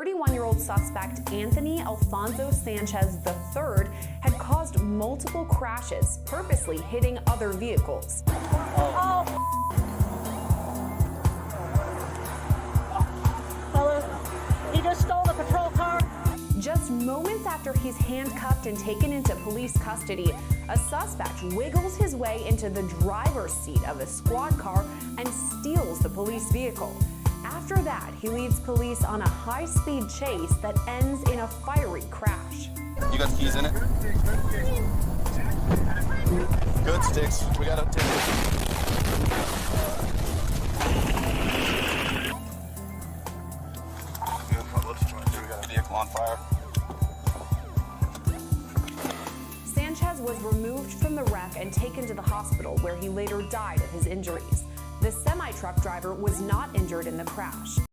31-year-old suspect Anthony Alfonso Sanchez III had caused multiple crashes, purposely hitting other vehicles. He just stole the patrol car. Just moments after he's handcuffed and taken into police custody, a suspect wiggles his way into the driver's seat of a squad car and steals the police vehicle. After that, he leads police on a high-speed chase that ends in a fiery crash. You got the keys in it? Good, Sticks. We got to take it. We got a vehicle on fire. Sanchez was removed from the wreck and taken to the hospital, where he later died of his injuries. The semi-truck driver was not injured in the crash.